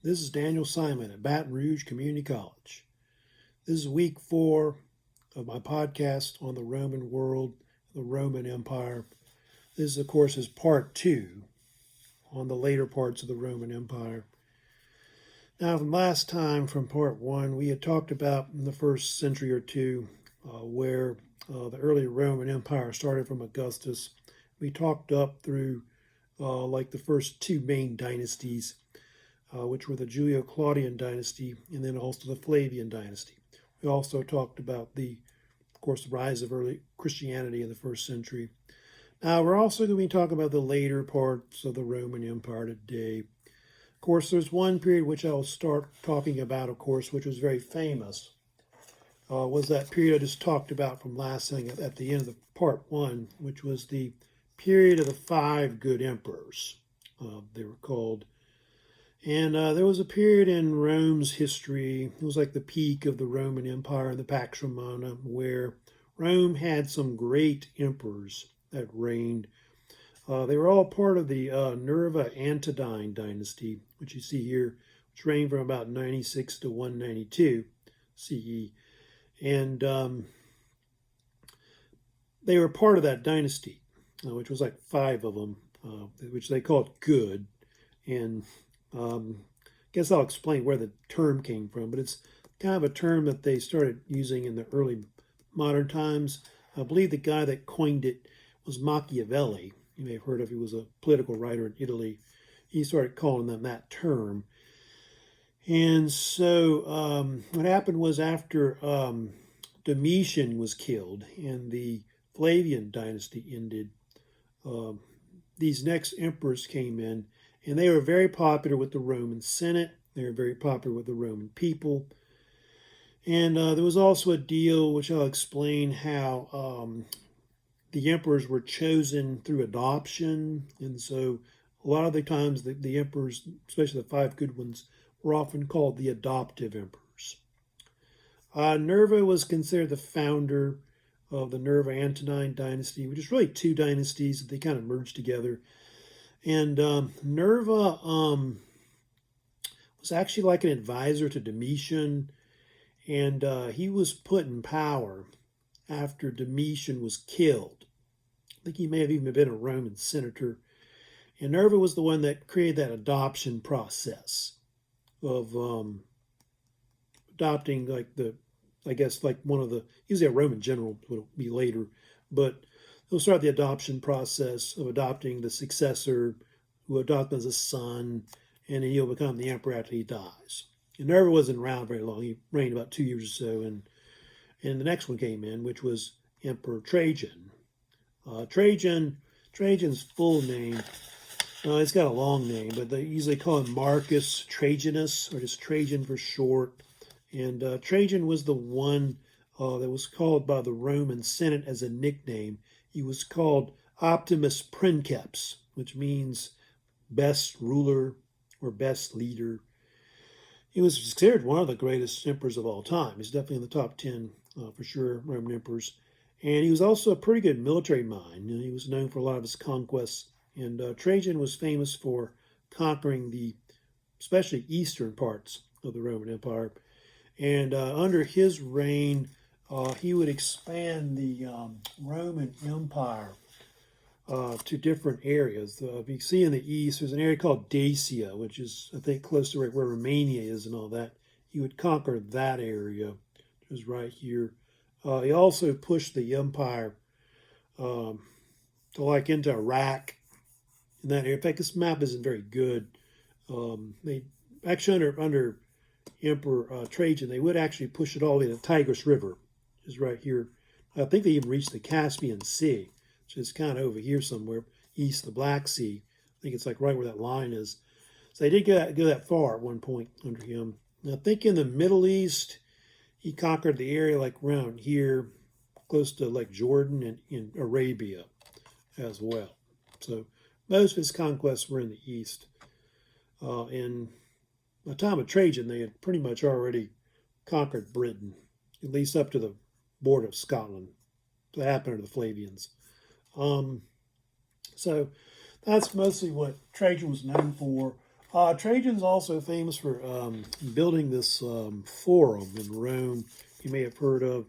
This is Daniel Simon at Baton Rouge Community College. This is week 4 of my podcast on the Roman world, the Roman Empire. This, of course, is part 2 on the later parts of the Roman Empire. Now, from last time, from part 1, we had talked about in the first century or two where the early Roman Empire started from Augustus. We talked up through like the first 2 main dynasties, which were the Julio-Claudian dynasty and then also the Flavian dynasty. We also talked about of course, the rise of early Christianity in the first century. Now, we're also going to be talking about the later parts of the Roman Empire today. Of course, there's one period which I'll start talking about, of course, which was very famous, was that period I just talked about from last thing at the end of the part 1, which was the period of the 5 good emperors, they were called. And there was a period in Rome's history, it was like the peak of the Roman Empire and the Pax Romana, where Rome had some great emperors that reigned. They were all part of the Nerva Antonine dynasty, which you see here, which reigned from about 96 to 192 CE. And they were part of that dynasty, which was like 5 of them, which they called good. And I guess I'll explain where the term came from, but it's kind of a term that they started using in the early modern times. I believe the guy that coined it was Machiavelli. You may have heard of. He was a political writer in Italy. He started calling them that term. And so what happened was after Domitian was killed and the Flavian dynasty ended, these next emperors came in, and they were very popular with the Roman Senate. They were very popular with the Roman people. And there was also a deal, which I'll explain, how the emperors were chosen through adoption. And so a lot of the times the emperors, especially the 5 good ones, were often called the adoptive emperors. Nerva was considered the founder of the Nerva Antonine dynasty, which is really 2 dynasties that they kind of merged together. And Nerva was actually like an advisor to Domitian, and he was put in power after Domitian was killed. I think he may have even been a Roman senator. And Nerva was the one that created that adoption process of adopting, like I guess like one of usually a Roman general would be later, but he'll start the adoption process of adopting the successor, who adopts as a son, and then he'll become the emperor after he dies. And Nerva wasn't around very long. He reigned about 2 years or so, and the next one came in, which was Emperor Trajan. Trajan's full name, it's got a long name, but they usually call him Marcus Trajanus, or just Trajan for short. And Trajan was the one that was called by the Roman Senate as a nickname. He was called Optimus Princeps, which means best ruler or best leader. He was considered one of the greatest emperors of all time. He's definitely in the top 10 for sure, Roman emperors. And he was also a pretty good military mind. He was known for a lot of his conquests. And Trajan was famous for conquering especially eastern parts of the Roman Empire. And under his reign, he would expand the Roman Empire to different areas. If you see in the east, there's an area called Dacia, which is, I think, close to where Romania is and all that. He would conquer that area, which is right here. He also pushed the empire to like into Iraq in that area. In fact, this map isn't very good. They actually under Emperor Trajan, they would actually push it all the way to the Tigris River, which is right here. I think they even reached the Caspian Sea, which is kind of over here somewhere, east of the Black Sea. I think it's like right where that line is. So they did go that far at one point under him. And I think in the Middle East, he conquered the area like around here, close to like Jordan and in Arabia as well. So most of his conquests were in the east. In the time of Trajan, they had pretty much already conquered Britain, at least up to the border of Scotland. That happened under the Flavians. So that's mostly what Trajan was known for. Trajan's also famous for building this forum in Rome you may have heard of.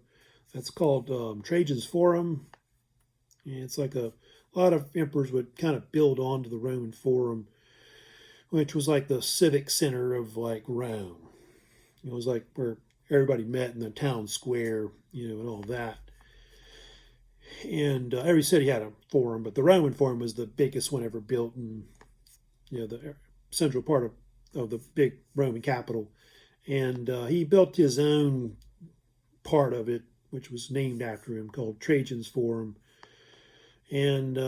That's called Trajan's Forum. And it's like a lot of emperors would kind of build onto the Roman Forum, which was like the civic center of like Rome. It was like where everybody met in the town square, and all that. And every city had a forum, but the Roman Forum was the biggest one ever built in, the central part of the big Roman capital. And he built his own part of it, which was named after him, called Trajan's Forum. And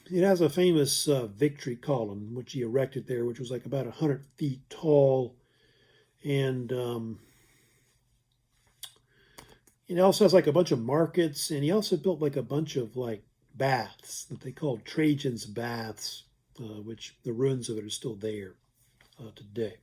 it has a famous victory column, which he erected there, which was like about 100 feet tall. And it also has like a bunch of markets. And he also built like a bunch of like baths that they called Trajan's Baths, which the ruins of it are still there today.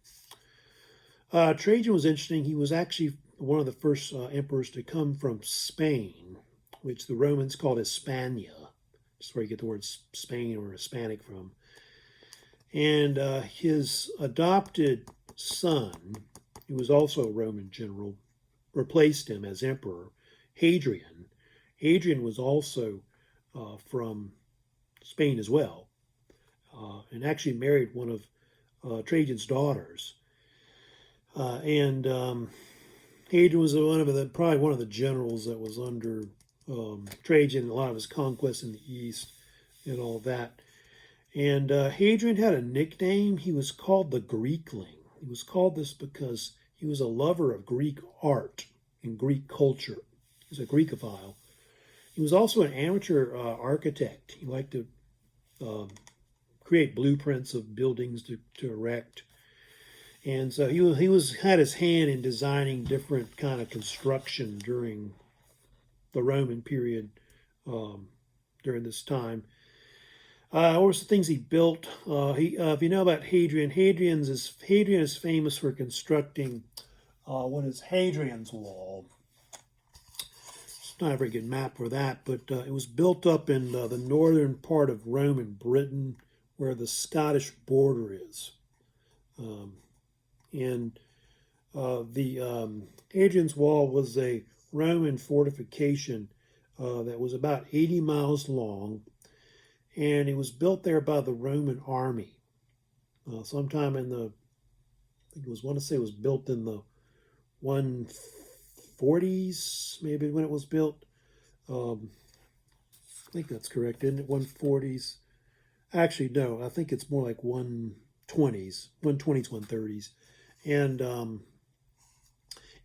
Trajan was interesting. He was actually one of the first emperors to come from Spain, which the Romans called Hispania. That's where you get the word Spain or Hispanic from. And his adopted son, who was also a Roman general, replaced him as emperor, Hadrian. Hadrian was also from Spain as well, and actually married one of Trajan's daughters. And Hadrian was probably one of the generals that was under Trajan, a lot of his conquests in the east and all that. And Hadrian had a nickname. He was called the Greekling. He was called this because he was a lover of Greek art and Greek culture. He was a Greekophile. He was also an amateur architect. He liked to create blueprints of buildings to erect. And so he had his hand in designing different kind of construction during the Roman period during this time. What were some things he built? If you know about Hadrian, Hadrian is famous for constructing what is Hadrians Wall. It's not a very good map for that, but it was built up in the northern part of Roman Britain, where the Scottish border is. And the Hadrian's Wall was a Roman fortification that was about 80 miles long, and it was built there by the Roman army. Sometime in I think it was built in the 140s, maybe when it was built. I think that's correct, isn't it? 140s. Actually, no, I think it's more like 120s, 130s. And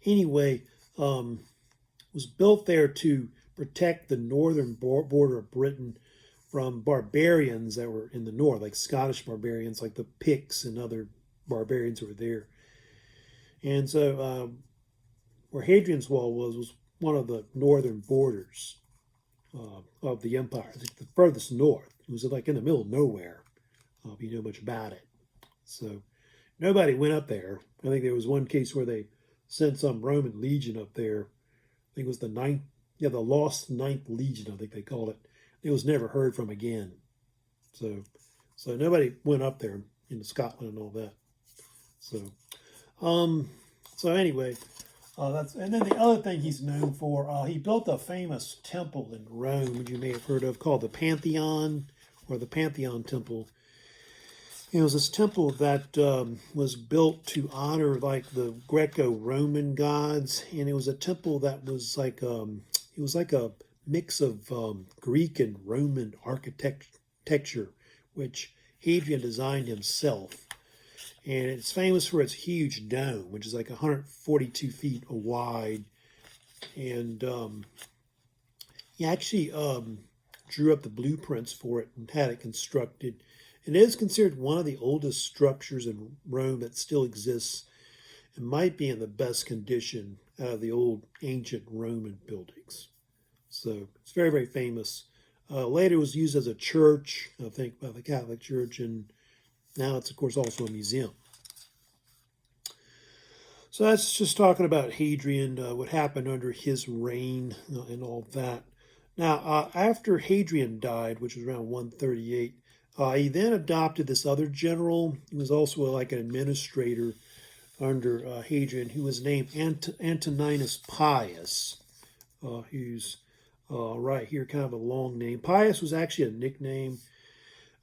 anyway, was built there to protect the northern border of Britain from barbarians that were in the north, like Scottish barbarians, like the Picts and other barbarians who were there. And so where Hadrian's Wall was one of the northern borders of the empire, the furthest north. It was like in the middle of nowhere, if you know much about it. So nobody went up there. I think there was one case where they sent some Roman legion up there. I think it was the lost Ninth Legion, I think they called it. It was never heard from again. So nobody went up there into Scotland and all that. So anyway, and then the other thing he's known for, he built a famous temple in Rome, you may have heard of, called the Pantheon, or the Pantheon Temple. It was this temple that was built to honor like the Greco-Roman gods, and it was a temple that was like it was like a mix of Greek and Roman architecture, which Hadrian designed himself. And it's famous for its huge dome, which is like 142 feet wide. And he actually drew up the blueprints for it and had it constructed. It is considered one of the oldest structures in Rome that still exists and might be in the best condition out of the old ancient Roman buildings. So it's very, very famous. Later it was used as a church, I think, by the Catholic Church, and now it's, of course, also a museum. So that's just talking about Hadrian, what happened under his reign and all that. Now, after Hadrian died, which was around 138, He then adopted this other general. He was also like an administrator under Hadrian, who was named Antoninus Pius, who's right here, kind of a long name. Pius was actually a nickname.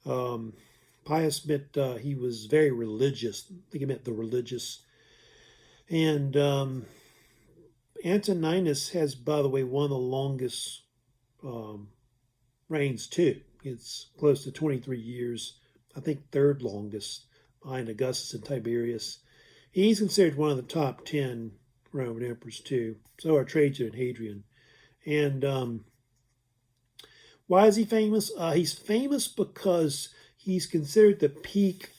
Pius meant he was very religious. I think it meant the religious. And Antoninus has, by the way, one of the longest reigns too. It's close to 23 years. I think third longest behind Augustus and Tiberius. He's considered one of the top 10 Roman emperors too. So are Trajan and Hadrian. And why is he famous? He's famous because he's considered the peak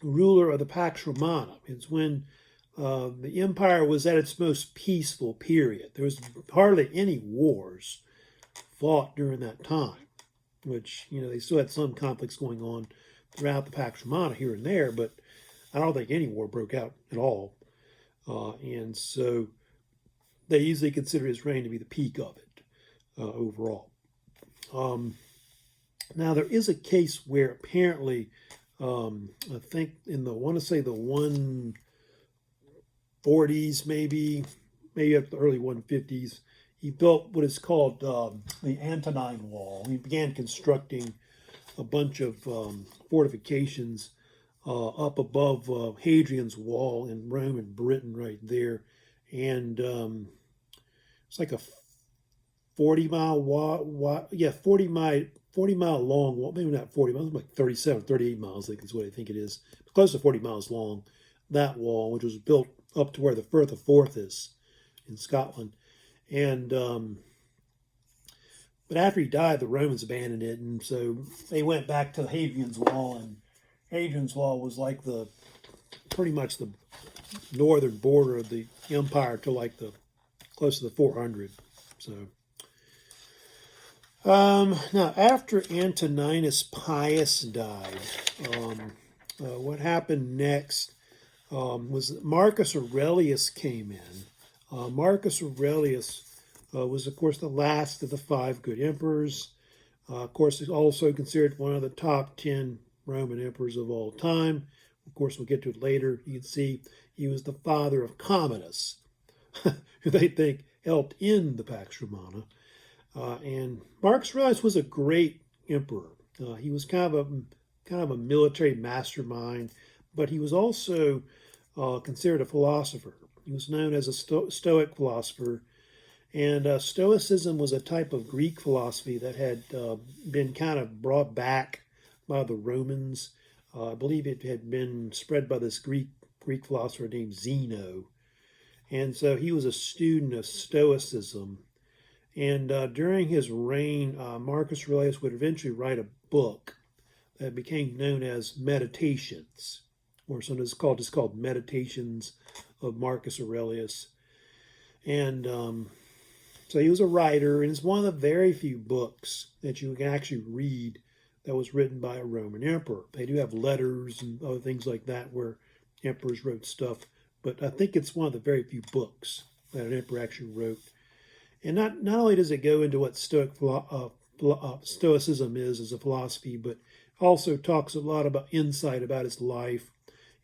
ruler of the Pax Romana. It's when the empire was at its most peaceful period. There was hardly any wars fought during that time, which, they still had some conflicts going on throughout the Pax Romana here and there, but I don't think any war broke out at all. And so they easily consider his reign to be the peak of it overall. Now, there is a case where apparently, I think I want to say the 140s, maybe up to the early 150s, he built what is called the Antonine Wall. He began constructing a bunch of fortifications up above Hadrian's Wall in Rome and Britain right there. And it's like a 40-mile wall, 40-mile long wall, maybe not 40 miles, like 37, 38 miles, I think is what I think it is. Close to 40 miles long, that wall, which was built up to where the Firth of Forth is in Scotland. And but after he died, the Romans abandoned it, and so they went back to Hadrian's Wall, and Hadrian's Wall was like pretty much the northern border of the empire to like close to the 400. So now after Antoninus Pius died, what happened next was that Marcus Aurelius came in. Marcus Aurelius was, of course, the last of the 5 good emperors. Of course, he's also considered one of the top 10 Roman emperors of all time. Of course, we'll get to it later. You can see he was the father of Commodus, who they think helped end the Pax Romana. And Marcus Aurelius was a great emperor. He was kind of a military mastermind, but he was also considered a philosopher. He was known as a Stoic philosopher, and Stoicism was a type of Greek philosophy that had been kind of brought back by the Romans. I believe it had been spread by this Greek philosopher named Zeno, and so he was a student of Stoicism. And during his reign, Marcus Aurelius would eventually write a book that became known as Meditations, or sometimes it's called Meditations of Marcus Aurelius. And so he was a writer, and it's one of the very few books that you can actually read that was written by a Roman emperor. They do have letters and other things like that where emperors wrote stuff, but I think it's one of the very few books that an emperor actually wrote. And not only does it go into what Stoicism is as a philosophy, but also talks a lot about insight about his life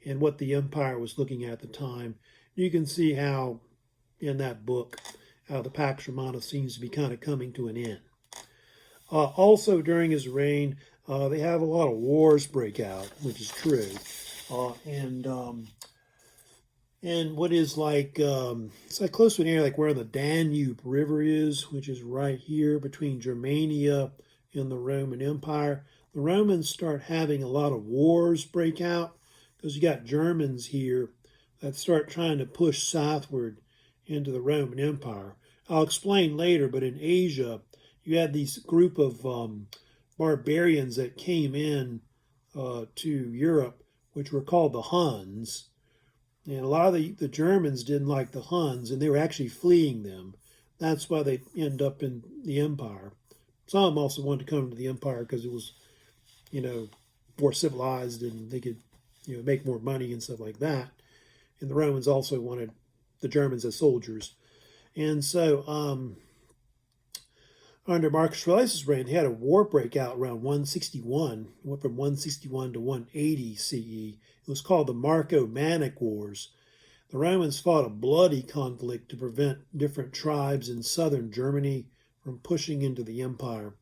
and what the empire was looking at the time. You can see how, in that book, how the Pax Romana seems to be kind of coming to an end. Also, during his reign, they have a lot of wars break out, which is true. And what is it's like close to an area like where the Danube River is, which is right here between Germania and the Roman Empire. The Romans start having a lot of wars break out because you got Germans here that start trying to push southward into the Roman Empire. I'll explain later, but in Asia, you had these group of barbarians that came in to Europe, which were called the Huns. And a lot of the Germans didn't like the Huns, and they were actually fleeing them. That's why they end up in the empire. Some of them also wanted to come to the empire because it was, more civilized and they could, make more money and stuff like that. And the Romans also wanted the Germans as soldiers. And so Under Marcus Aurelius' reign, he had a war break out around 161. It went from 161 to 180 CE. It was called the Marco-Manic Wars. The Romans fought a bloody conflict to prevent different tribes in southern Germany from pushing into the empire.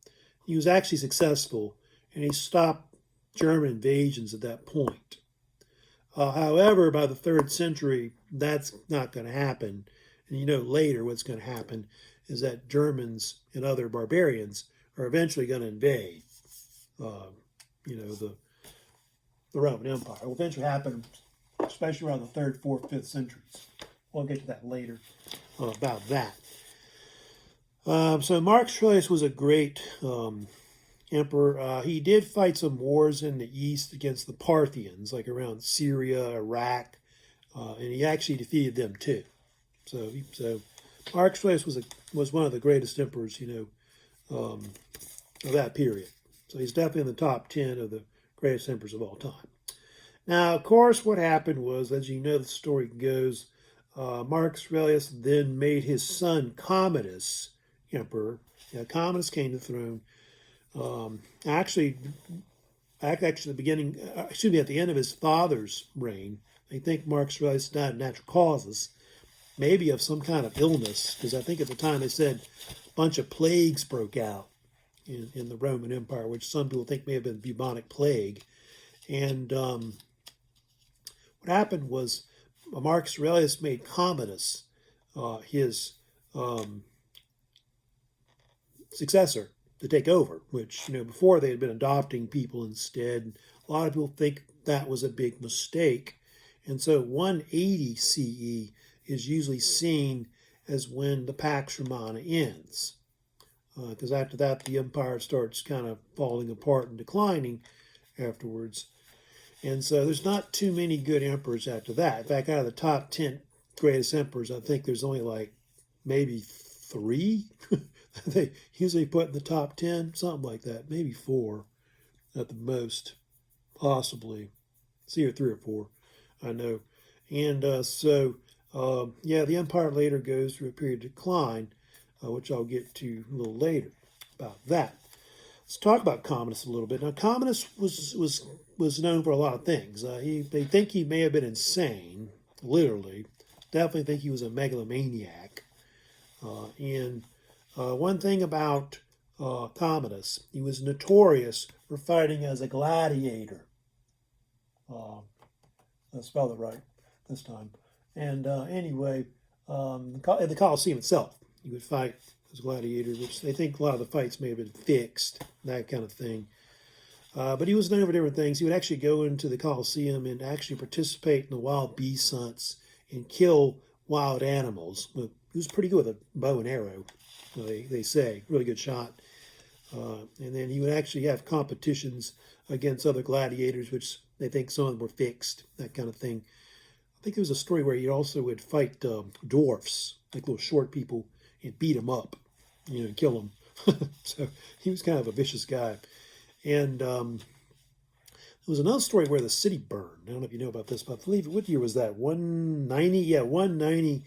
He was actually successful, and he stopped German invasions at that point. However, by the 3rd century, that's not going to happen. And you know later what's going to happen is that Germans and other barbarians are eventually going to invade, the Roman Empire. It will eventually happen, especially around the 3rd, 4th, 5th centuries. We'll get to that later about that. So Marcus Aurelius was a great emperor. He did fight some wars in the east against the Parthians, like around Syria, Iraq, and he actually defeated them too. So Marcus Aurelius was one of the greatest emperors, of that period. So he's definitely in the top 10 of the greatest emperors of all time. Now, of course, what happened was, as you know, the story goes, Marcus Aurelius then made his son Commodus emperor. Commodus came to the throne. Actually, at the end of his father's reign. They think Marcus Aurelius died of natural causes, maybe of some kind of illness, because I think at the time they said a bunch of plagues broke out in the Roman Empire, which some people think may have been bubonic plague. And what happened was Marcus Aurelius made Commodus his successor to take over, which, before they had been adopting people instead. A lot of people think that was a big mistake. And so 180 CE is usually seen as when the Pax Romana ends. Because after that, the empire starts kind of falling apart and declining afterwards. And so there's not too many good emperors after that. In fact, out of the top 10 greatest emperors, I think there's only like maybe 3 they usually put in the top 10, something like that, maybe 4 at the most, possibly. It's either 3 or 4, I know. And the empire later goes through a period of decline, which I'll get to a little later about that. Let's talk about Commodus a little bit. Now, Commodus was known for a lot of things. They think he may have been insane, literally. Definitely think he was a megalomaniac. One thing about Commodus, he was notorious for fighting as a gladiator. I spelled it right this time. And anyway, at the Colosseum itself, he would fight as a gladiator, which they think a lot of the fights may have been fixed, that kind of thing. But he was known for different things. He would actually go into the Colosseum and actually participate in the wild beast hunts and kill wild animals. He was pretty good with a bow and arrow, they say. Really good shot. And then he would actually have competitions against other gladiators, which they think some of them were fixed, that kind of thing. I think there was a story where he also would fight dwarfs, like little short people, and beat them up, and kill them. So he was kind of a vicious guy. And there was another story where the city burned. I don't know if you know about this, but I believe, what year was that? 190? Yeah, 190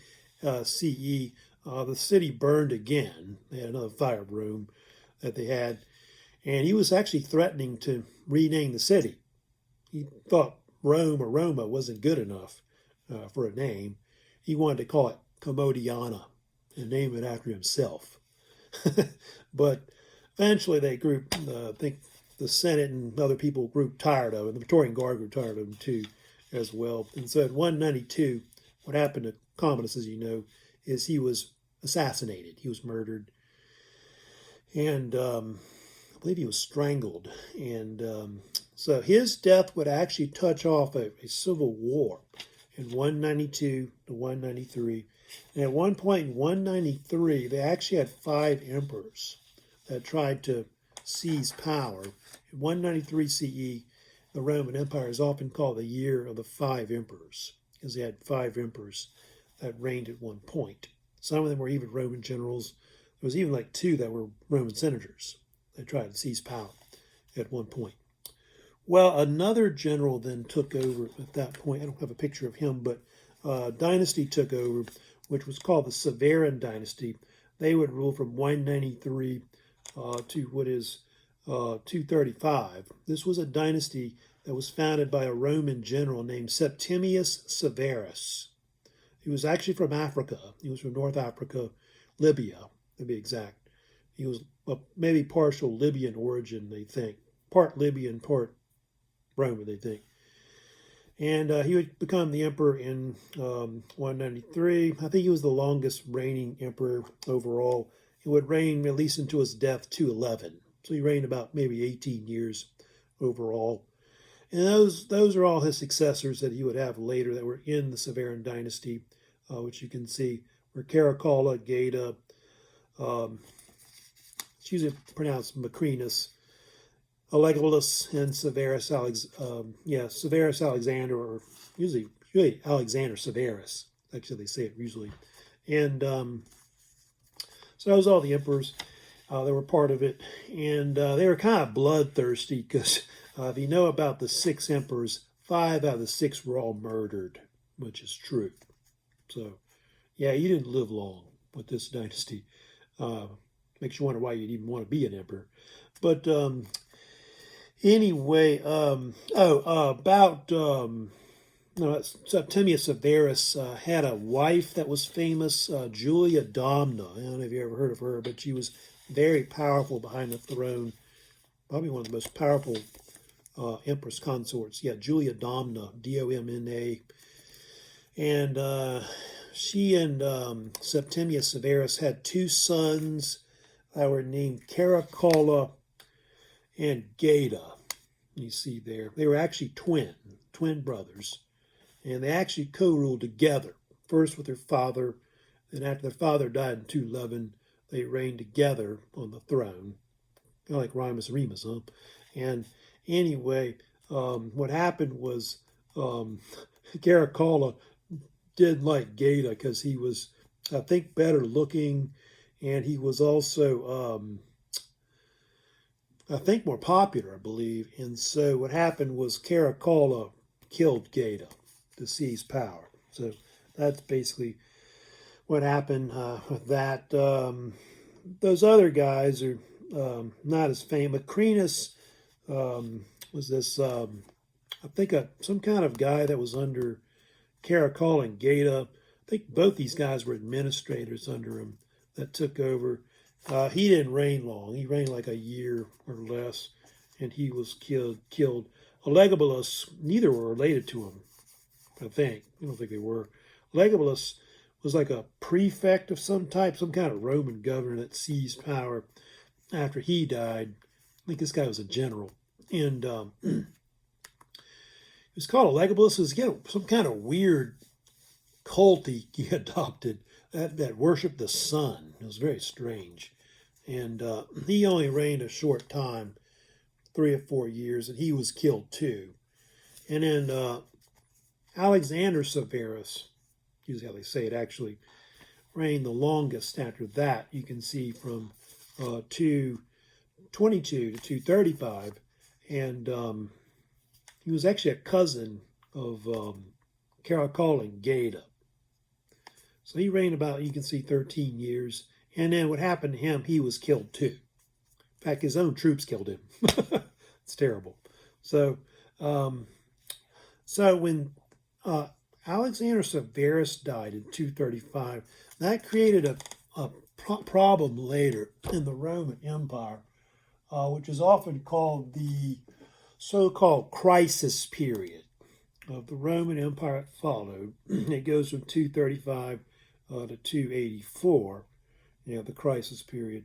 CE. The city burned again. They had another fire room that they had. And he was actually threatening to rename the city. He thought Rome or Roma wasn't good enough for a name. He wanted to call it Commodiana and name it after himself. But eventually they grew, I think the Senate and other people grew tired of it. The Praetorian Guard grew tired of him too, as well. And so in 192, what happened to Commodus, as you know, is he was assassinated. He was murdered. And I believe he was strangled. And so his death would actually touch off a civil war in 192 to 193. And at one point in 193, they actually had 5 emperors that tried to seize power. In 193 CE, the Roman Empire is often called the year of the 5 emperors, because they had 5 emperors that reigned at one point. Some of them were even Roman generals. There was even like 2 that were Roman senators that tried to seize power at one point. Well, another general then took over at that point. I don't have a picture of him, but dynasty took over, which was called the Severan dynasty. They would rule from 193 to what is 235. This was a dynasty that was founded by a Roman general named Septimius Severus. He was actually from Africa. He was from North Africa, Libya, to be exact. He was maybe partial Libyan origin, they think. Part Libyan, part Roman, they think. And he would become the emperor in 193. I think he was the longest reigning emperor overall. He would reign at least until his death, 211. So he reigned about maybe 18 years overall. And those are all his successors that he would have later that were in the Severan dynasty, which you can see were Caracalla, Geta, it's usually pronounced Macrinus, Alegolus, and Severus Severus Alexander, or usually Alexander Severus. Actually, they say it usually. And so that was all the emperors that were part of it. And they were kind of bloodthirsty because if you know about the 6 emperors, 5 out of the 6 were all murdered, which is true. So, yeah, you didn't live long with this dynasty. Makes you wonder why you'd even want to be an emperor. But anyway, Septimius Severus had a wife that was famous, Julia Domna. I don't know if you ever heard of her, but she was very powerful behind the throne. Probably one of the most powerful empress consorts. Yeah, Julia Domna, Domna. And she and Septimius Severus had 2 sons that were named Caracalla and Geta. You see there. They were actually twin brothers. And they actually co-ruled together. First with their father, and after their father died in 211, they reigned together on the throne. Kind of like Remus Remus, huh? And anyway, what happened was Caracalla didn't like Geta because he was, I think, better looking, and he was also, I think, more popular, I believe. And so what happened was Caracalla killed Geta to seize power. So that's basically what happened with that. Those other guys are not as famous. Macrinus was this, I think, some kind of guy that was under Caracalla and Geta. I think both these guys were administrators under him that took over. He didn't reign long. He reigned like a year or less, and he was killed. Alegobulus, neither were related to him, I think. I don't think they were. Alegobulus was like a prefect of some type, some kind of Roman governor that seized power after he died. I think this guy was a general. And it was called Alegobulus. It was some kind of weird cult he adopted that worshipped the sun. It was very strange. And he only reigned a short time, 3 or 4 years, and he was killed too. And then Alexander Severus, usually how they say it actually, reigned the longest after that. You can see from 222 to 235. And he was actually a cousin of Caracalla and Geta. So he reigned about, you can see, 13 years. And then what happened to him, he was killed too. In fact, his own troops killed him. It's terrible. So, when Alexander Severus died in 235, that created a problem later in the Roman Empire, which is often called the so-called crisis period of the Roman Empire that followed. It goes from 235 to 284, the crisis period.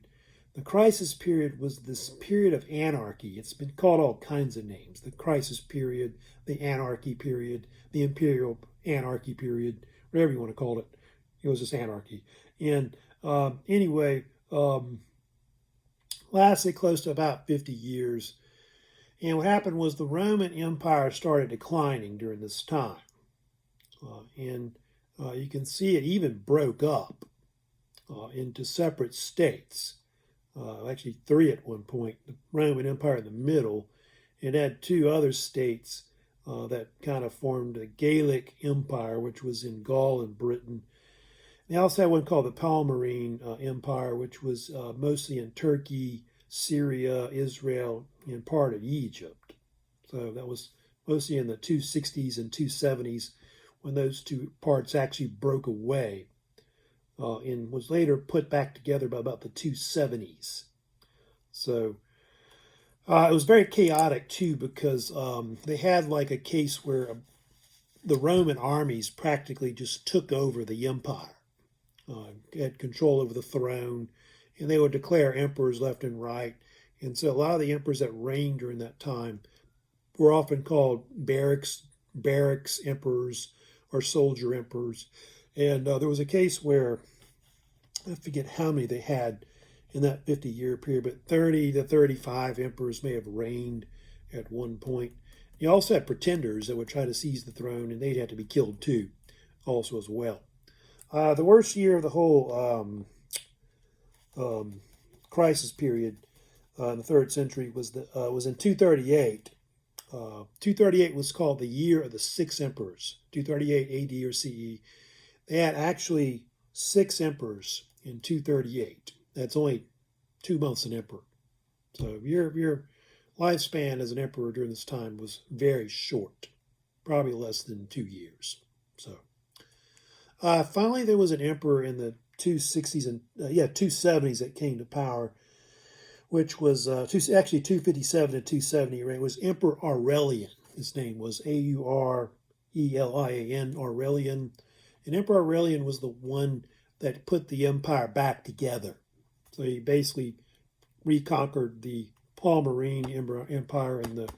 The crisis period was this period of anarchy. It's been called all kinds of names. The crisis period, the anarchy period, the imperial anarchy period, whatever you want to call it. It was just anarchy. And anyway, lasted close to about 50 years. And what happened was the Roman Empire started declining during this time. And you can see it even broke up into separate states. Actually 3 at one point. The Roman Empire in the middle. It had 2 other states that kind of formed the Gallic Empire, which was in Gaul and Britain. They also had one called the Palmyrene Empire, which was mostly in Turkey, Syria, Israel, and part of Egypt. So that was mostly in the 260s and 270s when those two parts actually broke away, and was later put back together by about the 270s. So it was very chaotic too, because they had like a case where the Roman armies practically just took over the empire, had control over the throne, and they would declare emperors left and right. And so a lot of the emperors that reigned during that time were often called barracks emperors or soldier emperors. And there was a case where, I forget how many they had in that 50-year period, but 30 to 35 emperors may have reigned at one point. You also had pretenders that would try to seize the throne, and they'd have to be killed too, also as well. The worst year of the whole crisis period in the 3rd century was in 238. 238 was called the year of the 6 emperors, 238 AD or CE. They had actually 6 emperors in 238. That's only 2 months an emperor. So your lifespan as an emperor during this time was very short, probably less than 2 years. So finally, there was an emperor in the 260s and 270s that came to power, which was actually 257 to 270. It was Emperor Aurelian. His name was Aurelian, Aurelian. And Emperor Aurelian was the one that put the empire back together. So he basically reconquered the Palmyrene Empire and the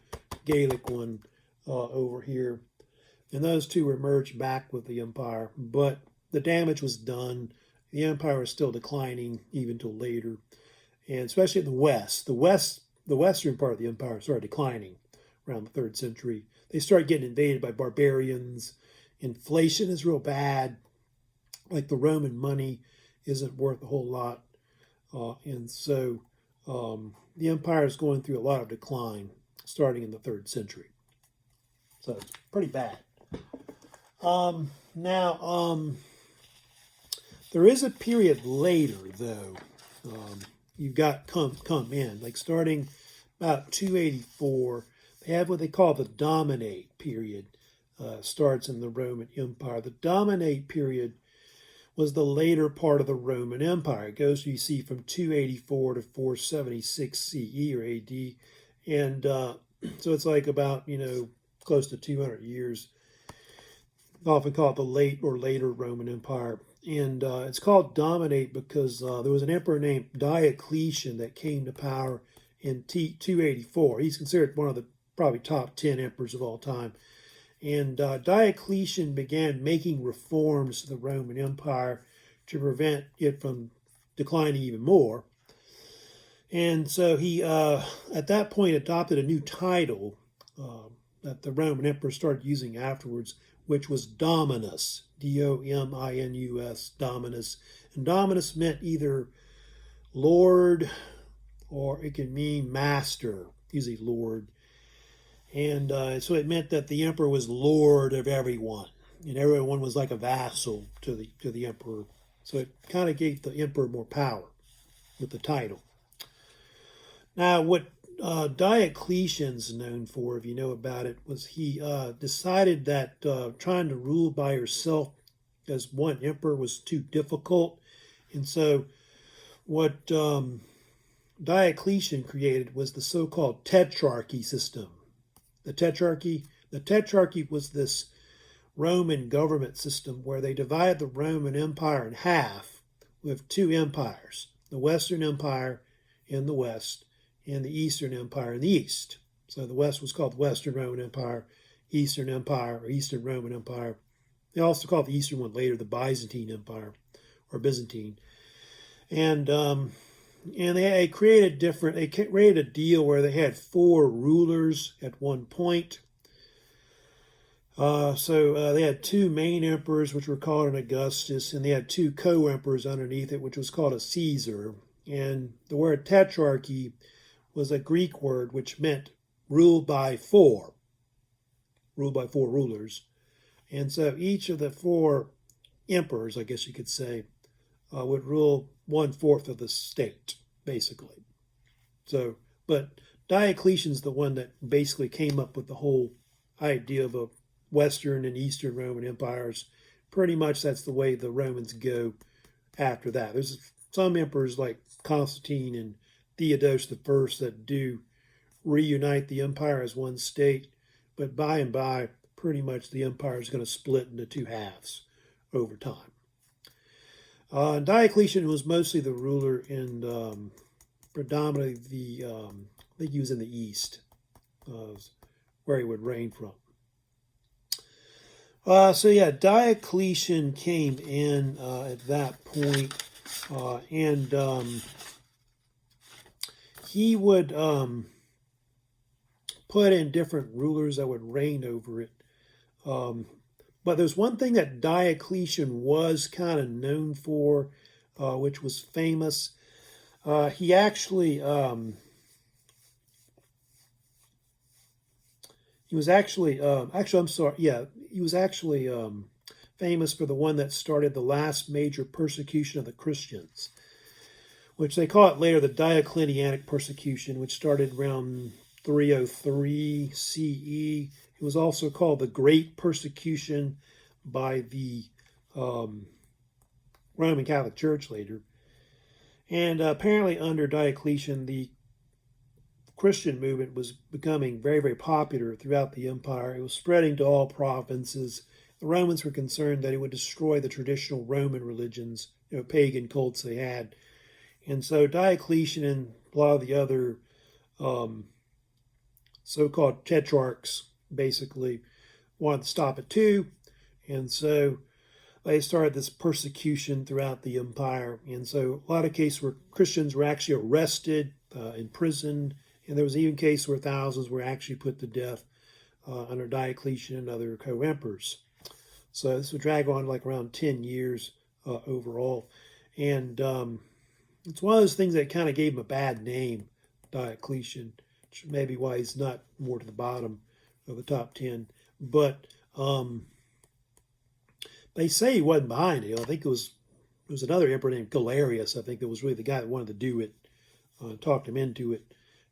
Gallic one over here. And those two were merged back with the empire. But the damage was done. The empire was still declining even till later. And especially in the West. The western part of the empire started declining around the 3rd century. They started getting invaded by barbarians. Inflation is real bad. Like the Roman money isn't worth a whole lot. And so the empire is going through a lot of decline starting in the 3rd century. So it's pretty bad. Now, there is a period later, though. You've got come in, like starting about 284. They have what they call the Dominate period. Starts in the Roman Empire. The Dominate period was the later part of the Roman Empire. It goes, you see, from 284 to 476 CE or AD. And so it's like about, close to 200 years. They often call it the late or later Roman Empire. And it's called Dominate because there was an emperor named Diocletian that came to power in 284. He's considered one of the probably top 10 emperors of all time. And Diocletian began making reforms to the Roman Empire to prevent it from declining even more. And so he, at that point, adopted a new title that the Roman emperor started using afterwards, which was Dominus, Dominus, Dominus. And Dominus meant either Lord or it could mean master, usually Lord. And so it meant that the emperor was lord of everyone, and everyone was like a vassal to the emperor. So it kind of gave the emperor more power with the title. Now, what Diocletian's known for, if you know about it, was he decided that trying to rule by yourself as one emperor was too difficult. And so what Diocletian created was the so-called tetrarchy system. The tetrarchy was this Roman government system where they divided the Roman Empire in half with 2 empires, the Western Empire in the west and the Eastern Empire in the east. So the west was called the Western Roman Empire, Eastern Empire or Eastern Roman Empire. They also called the Eastern one later the Byzantine Empire or Byzantine. And they created a deal where they had 4 rulers at one point. So they had 2 main emperors, which were called an Augustus, and they had 2 co-emperors underneath it, which was called a Caesar. And the word tetrarchy was a Greek word which meant ruled by 4 rulers. And so each of the 4 emperors, I guess you could say, would rule 1/4 of the state, basically. So, but Diocletian's the one that basically came up with the whole idea of a Western and Eastern Roman empires. Pretty much that's the way the Romans go after that. There's some emperors like Constantine and Theodosius I that do reunite the empire as one state, but by and by, pretty much the empire is going to split into two halves over time. Diocletian was mostly the ruler in predominantly I think he was in the east, where he would reign from. So yeah, Diocletian came in at that point, and he would put in different rulers that would reign over it. But there's one thing that Diocletian was kind of known for, which was famous. He actually I'm sorry, yeah, he was actually famous for the one that started the last major persecution of the Christians, which they call it later the Diocletianic persecution, which started around 303 CE. It was also called the Great Persecution by the Roman Catholic Church later. And apparently under Diocletian, the Christian movement was becoming very, very popular throughout the empire. It was spreading to all provinces. The Romans were concerned that it would destroy the traditional Roman religions, pagan cults they had. And so Diocletian and a lot of the other so-called tetrarchs basically wanted to stop it too. And so they started this persecution throughout the empire. And so a lot of cases where Christians were actually arrested, imprisoned, and there was even cases where thousands were actually put to death under Diocletian and other co-emperors. So this would drag on like around 10 years overall. And it's one of those things that kind of gave him a bad name, Diocletian, which may be why he's not more to the bottom of the top 10. But they say he wasn't behind it. I think it was another emperor named Galerius, I think, that was really the guy that wanted to do it, talked him into it.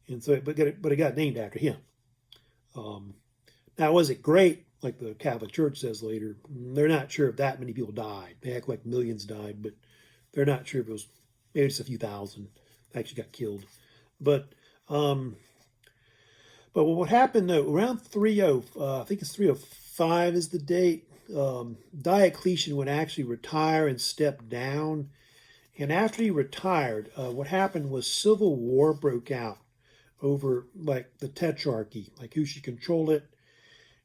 And so, but it got named after him. Now, was it great? Like the Catholic Church says later, they're not sure if that many people died. They act like millions died, but they're not sure if it was maybe just a few thousand actually got killed. But what happened though, around I think it's 305 is the date. Diocletian would actually retire and step down. And after he retired, what happened was civil war broke out over like the tetrarchy, like who should control it.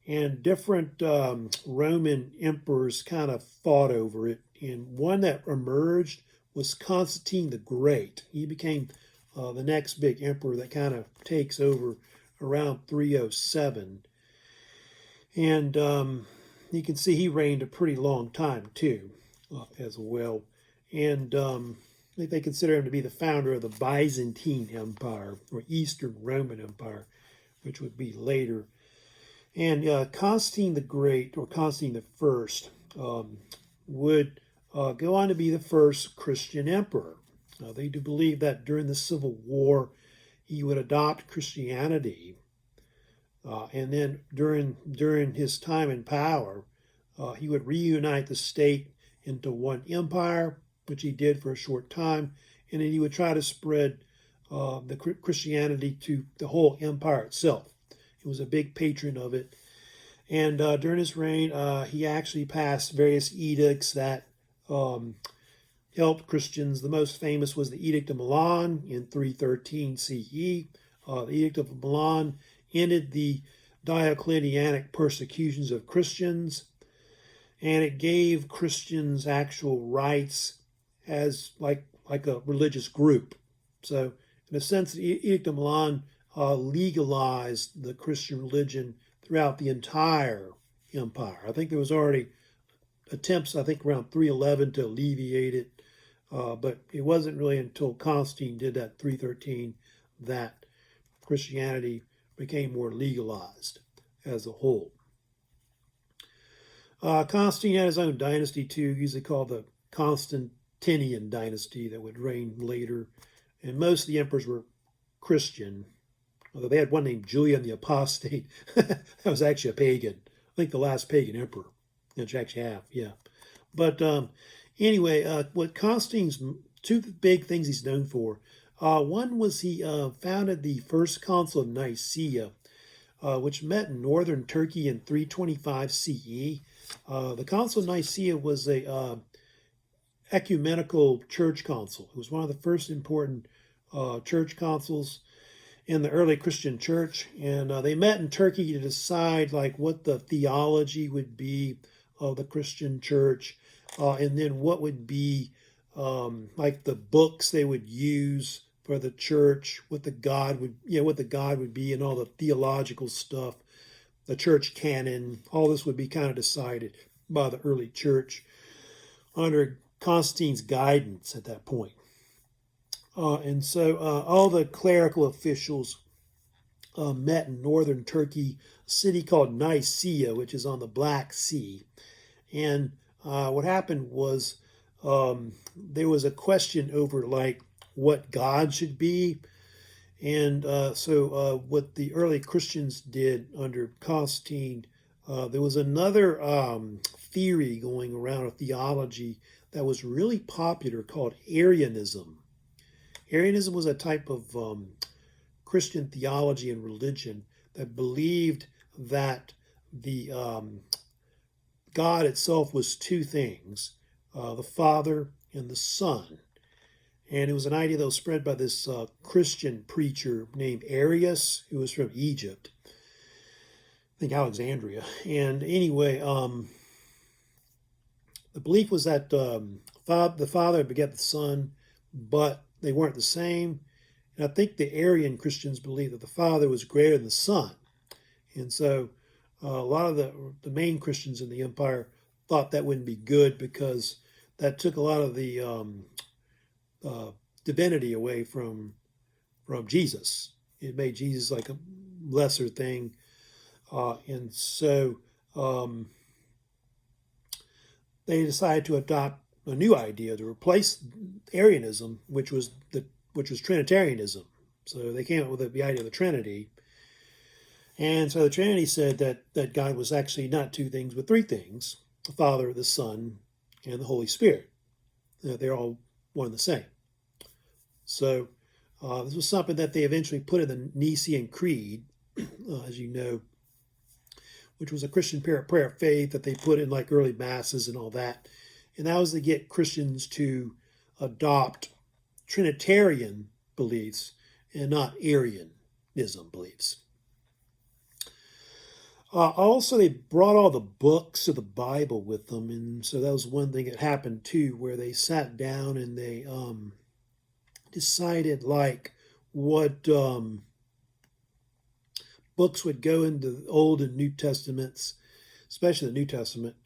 And different Roman emperors kind of fought over it. And one that emerged was Constantine the Great. He became the next big emperor that kind of takes over around 307. And you can see he reigned a pretty long time too, as well. And I think they consider him to be the founder of the Byzantine Empire, or Eastern Roman Empire, which would be later. And Constantine the Great, or Constantine the First, would go on to be the first Christian emperor. They do believe that during the Civil War, he would adopt Christianity. And then during his time in power, he would reunite the state into one empire, which he did for a short time. And then he would try to spread the Christianity to the whole empire itself. He was a big patron of it. And during his reign, he actually passed various edicts that helped Christians. The most famous was the Edict of Milan in 313 CE. The Edict of Milan ended the Diocletianic persecutions of Christians, and it gave Christians actual rights as like a religious group. So in a sense, the Edict of Milan legalized the Christian religion throughout the entire empire. I think there was already attempts, I think around 311, to alleviate it, but it wasn't really until Constantine did that 313 that Christianity became more legalized as a whole. Constantine had his own dynasty too, usually called the Constantinian dynasty, that would reign later, and most of the emperors were Christian, although they had one named Julian the Apostate. That was actually a pagan. I think the last pagan emperor, which actually have, yeah. But anyway, what Constantine's two big things he's known for. One was he founded the First Council of Nicaea, which met in northern Turkey in 325 CE. The Council of Nicaea was a ecumenical church council. It was one of the first important church councils in the early Christian church, and they met in Turkey to decide like what the theology would be of the Christian church, and then what would be like the books they would use for the church, what the God would be, and all the theological stuff, the church canon. All this would be kind of decided by the early church under Constantine's guidance at that point. And so all the clerical officials met in northern Turkey, a city called Nicaea, which is on the Black Sea. And what happened was there was a question over like what God should be. And so what the early Christians did under Constantine, there was another theory going around, a theology that was really popular called Arianism. Arianism was a type of Christian theology and religion that believed that the God itself was two things, the Father and the Son. And it was an idea that was spread by this Christian preacher named Aurelius, who was from Egypt, I think Alexandria. And anyway, the belief was that the Father begat the Son, but they weren't the same. And I think the Arian Christians believed that the Father was greater than the Son. And so a lot of the main Christians in the empire thought that wouldn't be good because that took a lot of the divinity away from Jesus. It made Jesus like a lesser thing. And so they decided to adopt a new idea to replace Arianism, which was Trinitarianism. So they came up with the idea of the Trinity. And so the Trinity said that God was actually not two things, but three things: the Father, the Son, and the Holy Spirit. They're all one and the same. So this was something that they eventually put in the Nicene Creed, as you know, which was a Christian prayer of faith that they put in like early masses and all that. And that was to get Christians to adopt Trinitarian beliefs and not Arianism beliefs. Also, they brought all the books of the Bible with them, and so that was one thing that happened too, where they sat down and they decided like what books would go into the Old and New Testaments, especially the New Testament.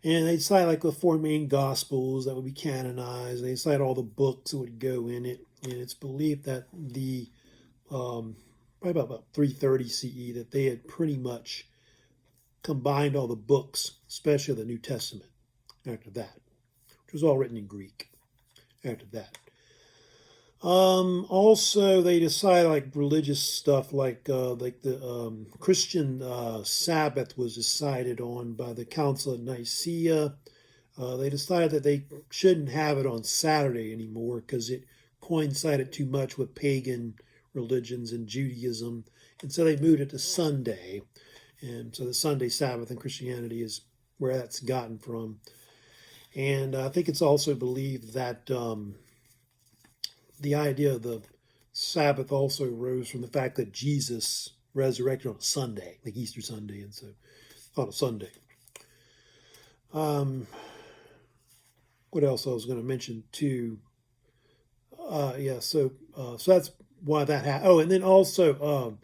And they decided like the four main Gospels that would be canonized. They decided all the books that would go in it. And it's believed that the probably about 330 CE that they had pretty much combined all the books, especially the New Testament, after that, which was all written in Greek after that. Also, they decided like religious stuff, like the Christian Sabbath was decided on by the Council of Nicaea. They decided that they shouldn't have it on Saturday anymore because it coincided too much with pagan religions and Judaism, and so they moved it to Sunday. And so the Sunday Sabbath in Christianity is where that's gotten from. And I think it's also believed that the idea of the Sabbath also arose from the fact that Jesus resurrected on a Sunday, like Easter Sunday, and so on a Sunday. What else I was going to mention too? So that's why that happened. Oh, and then also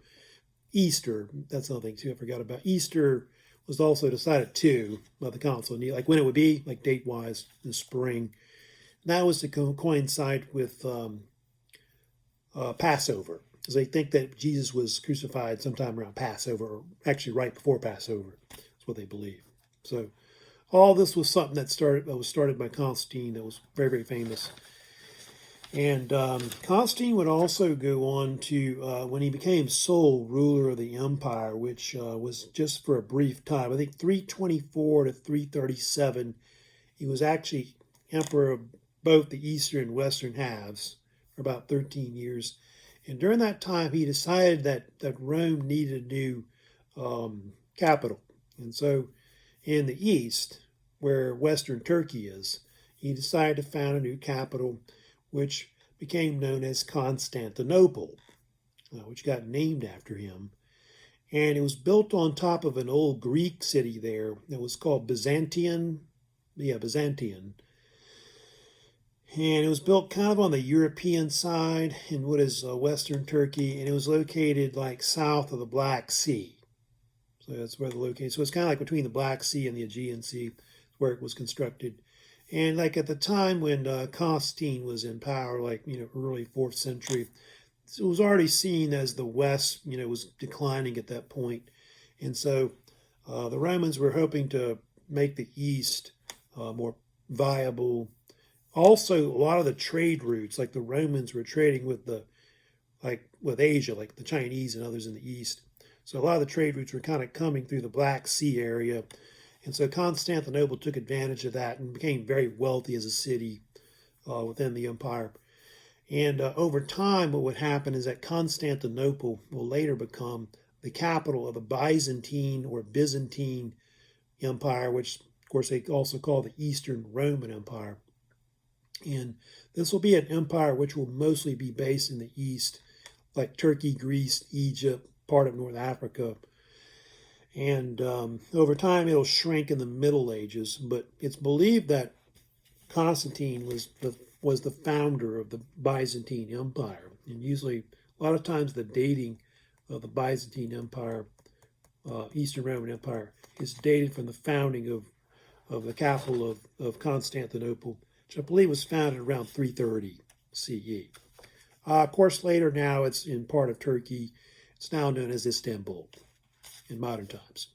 Easter. That's another thing too I forgot about. Easter was also decided too by the council, like when it would be, like date-wise, in the spring. And that was to coincide with Passover, because they think that Jesus was crucified sometime around Passover, or actually right before Passover. That's what they believe. So all this was something that was started by Constantine, that was very, very famous. And Constantine would also go on to, when he became sole ruler of the empire, which was just for a brief time, I think 324 to 337, he was actually emperor of both the eastern and western halves for about 13 years. And during that time, he decided that Rome needed a new capital. And so in the east, where western Turkey is, he decided to found a new capital, which became known as Constantinople, which got named after him. And it was built on top of an old Greek city there that was called Byzantium. And it was built kind of on the European side in what is western Turkey, and it was located like south of the Black Sea. So that's where the location. So it's kind of like between the Black Sea and the Aegean Sea, where it was constructed. And like at the time when Constantine was in power, like early 4th century, it was already seen as the West, was declining at that point, and so the Romans were hoping to make the East more viable. Also, a lot of the trade routes, like the Romans were trading with with Asia, like the Chinese and others in the East. So a lot of the trade routes were kind of coming through the Black Sea area. And so Constantinople took advantage of that and became very wealthy as a city within the empire. And over time, what would happen is that Constantinople will later become the capital of the Byzantine or Byzantine Empire, which, of course, they also call the Eastern Roman Empire. And this will be an empire which will mostly be based in the East, like Turkey, Greece, Egypt, part of North Africa. And over time, it'll shrink in the Middle Ages. But it's believed that Constantine was the founder of the Byzantine Empire. And usually, a lot of times, the dating of the Byzantine Empire, Eastern Roman Empire, is dated from the founding of the capital of Constantinople, which I believe was founded around 330 CE. Of course, later now it's in part of Turkey. It's now known as Istanbul in modern times.